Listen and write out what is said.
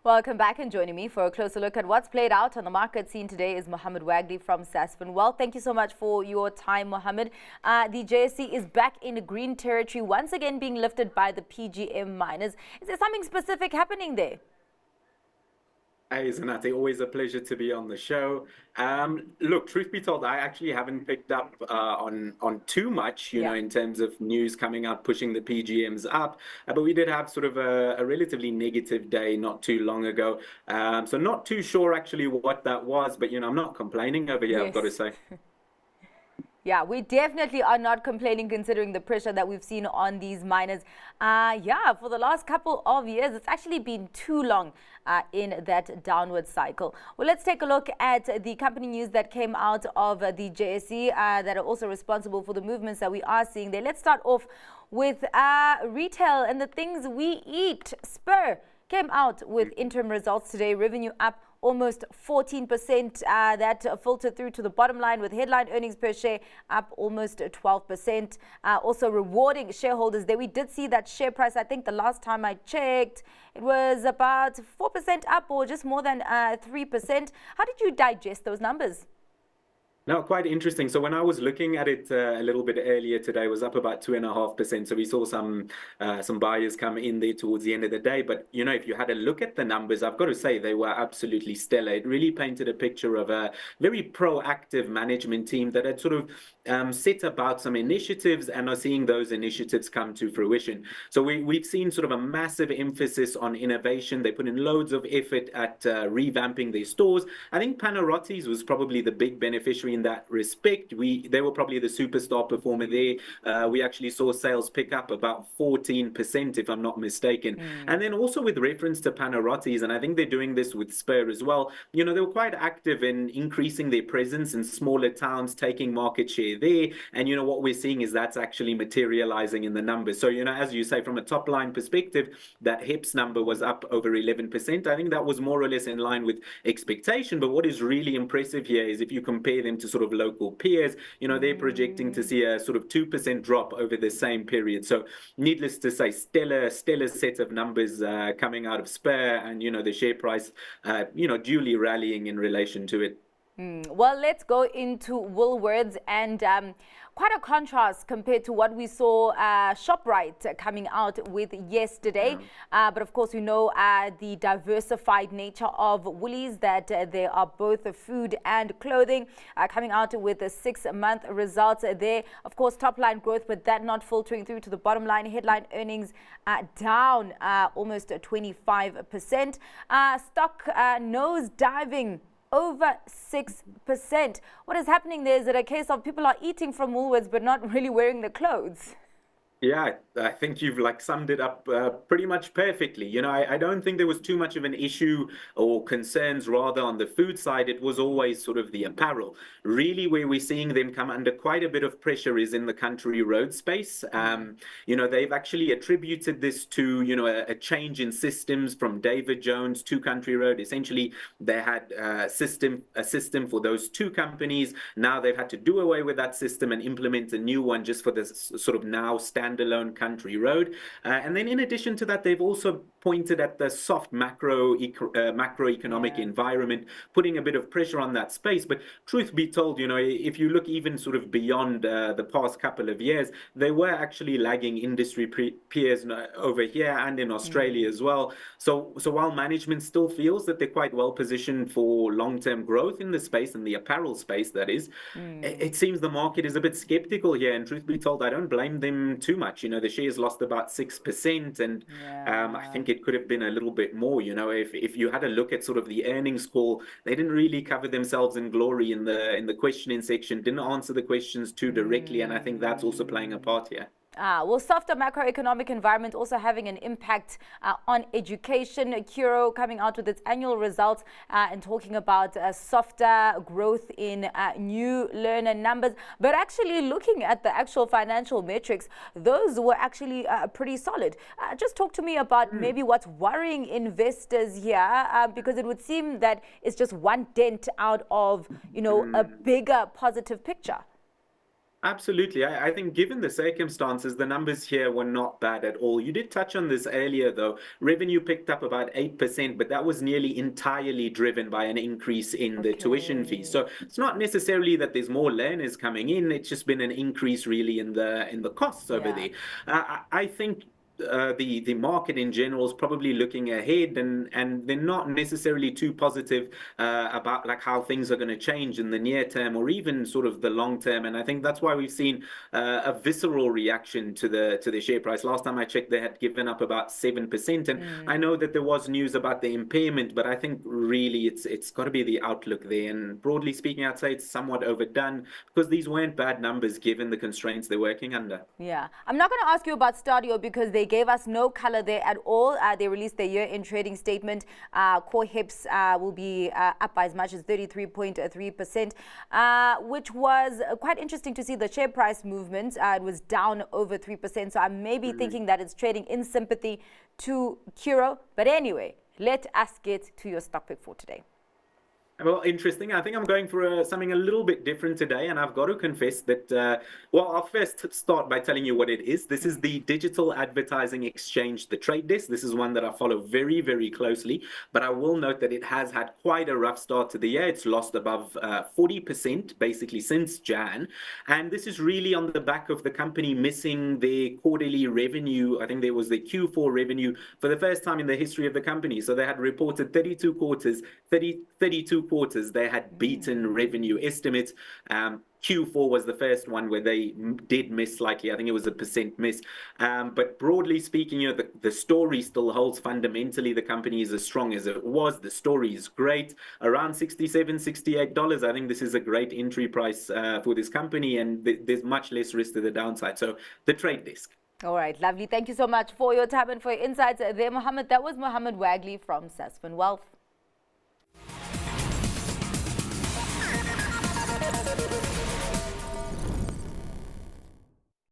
Welcome back, and joining me for a closer look at what's played out on the market scene today is Muhammed Wagley from Sasfin Wealth. Thank you so much for your time, Muhammed. The JSE is back in green territory, once again being lifted by the PGM miners. Is there something specific happening there? Hey, Zanati, always a pleasure to be on the show. Look, truth be told, I actually haven't picked up on too much, in terms of news coming out pushing the PGMs up. But we did have sort of a relatively negative day not too long ago. So not too sure actually what that was, but I'm not complaining over here, I've got to say. Yeah, we definitely are not complaining considering the pressure that we've seen on these miners. For the last couple of years, it's actually been too long in that downward cycle. Well, let's take a look at the company news that came out of the JSE that are also responsible for the movements that we are seeing there. Let's start off with retail and the things we eat. Spur came out with interim results today, revenue up almost 14%. That filtered through to the bottom line with headline earnings per share up almost 12%. Also rewarding shareholders there. We did see that share price, I think the last time I checked, it was about 4% up or just more than 3%. How did you digest those numbers? No, quite interesting. So when I was looking at it a little bit earlier today, it was up about 2.5%. So we saw some buyers come in there towards the end of the day. But if you had a look at the numbers, I've got to say they were absolutely stellar. It really painted a picture of a very proactive management team that had sort of set about some initiatives and are seeing those initiatives come to fruition. So we've seen sort of a massive emphasis on innovation. They put in loads of effort at revamping their stores. I think Panarottis was probably the big beneficiary in that respect. They were probably the superstar performer there. We actually saw sales pick up about 14%, if I'm not mistaken. And then also with reference to Panarottis, and I think they're doing this with Spur as well, they were quite active in increasing their presence in smaller towns, taking market share there. And what we're seeing is that's actually materializing in the numbers. So, as you say, from a top line perspective, that HEPS number was up over 11%. I think that was more or less in line with expectation. But what is really impressive here is if you compare them to sort of local peers, they're projecting to see a sort of 2% drop over the same period. So needless to say, stellar set of numbers coming out of Spur, and the share price duly rallying in relation to it. Well, let's go into Woolworths, and quite a contrast compared to what we saw ShopRite coming out with yesterday. But of course, we know the diversified nature of Woolies, that they are both food and clothing, coming out with the 6-month results there. Of course, top line growth, but that not filtering through to the bottom line. Headline earnings down almost 25%. Stock nose diving over 6%. What is happening there? Is it a case of people are eating from Woolworths but not really wearing the clothes? Yeah, I think you've summed it up pretty much perfectly. I don't think there was too much of an issue or concerns rather on the food side. It was always sort of the apparel. Really, where we're seeing them come under quite a bit of pressure is in the country road space. They've actually attributed this to, a change in systems from David Jones to Country Road. Essentially, they had a system for those two companies. Now they've had to do away with that system and implement a new one just for this sort of now standalone Country Road. And then in addition to that, they've also pointed at the soft macroeconomic environment, putting a bit of pressure on that space. But truth be told, if you look even sort of beyond the past couple of years, they were actually lagging industry peers over here and in Australia as well. So while management still feels that they're quite well positioned for long-term growth in the space, in the apparel space, that is, it seems the market is a bit skeptical here. And truth be told, I don't blame them too much. The shares lost about 6%, and I think it could have been a little bit more. If you had a look at sort of the earnings call, they didn't really cover themselves in glory in the questioning section, didn't answer the questions too directly, and I think that's also playing a part here. Well, softer macroeconomic environment also having an impact on education. Curo coming out with its annual results and talking about softer growth in new learner numbers. But actually looking at the actual financial metrics, those were actually pretty solid. Just talk to me about maybe what's worrying investors here, because it would seem that it's just one dent out of, a bigger positive picture. Absolutely. I think given the circumstances, the numbers here were not bad at all. You did touch on this earlier, though. Revenue picked up about 8%, but that was nearly entirely driven by an increase in the tuition fees. Okay. So it's not necessarily that there's more learners coming in. It's just been an increase really in the costs over Yeah. there. I think the market in general is probably looking ahead, and they're not necessarily too positive about like how things are going to change in the near term or even sort of the long term. And I think that's why we've seen a visceral reaction to the share price. Last time I checked, they had given up about 7%, and I know that there was news about the impairment, but I think really it's got to be the outlook there. And broadly speaking, I'd say it's somewhat overdone because these weren't bad numbers given the constraints they're working under. Yeah, I'm not going to ask you about Stadio because they gave us no color there at all. They released their year-end trading statement. Core HEPS will be up by as much as 33.3%, which was quite interesting to see the share price movement. It was down over 3%, so I'm maybe thinking that it's trading in sympathy to Kuro. But anyway, let us get to your stock pick for today. Well, interesting. I think I'm going for something a little bit different today, and I've got to confess that, well, I'll first start by telling you what it is. This is the digital advertising exchange, the Trade Desk. This is one that I follow very, very closely, but I will note that it has had quite a rough start to the year. It's lost above 40% basically since Jan, and this is really on the back of the company missing their quarterly revenue. I think there was the Q4 revenue for the first time in the history of the company. So they had reported 32 quarters they had beaten revenue estimates. Q4 was the first one where they did miss slightly. I think it was a percent miss. But broadly speaking, the story still holds. Fundamentally, the company is as strong as it was. The story is great. Around $67, $68. I think this is a great entry price for this company, and there's much less risk to the downside. So the Trade Desk. All right, lovely. Thank you so much for your time and for your insights there, Muhammad. That was Muhammed Wagley from Sasfin Wealth.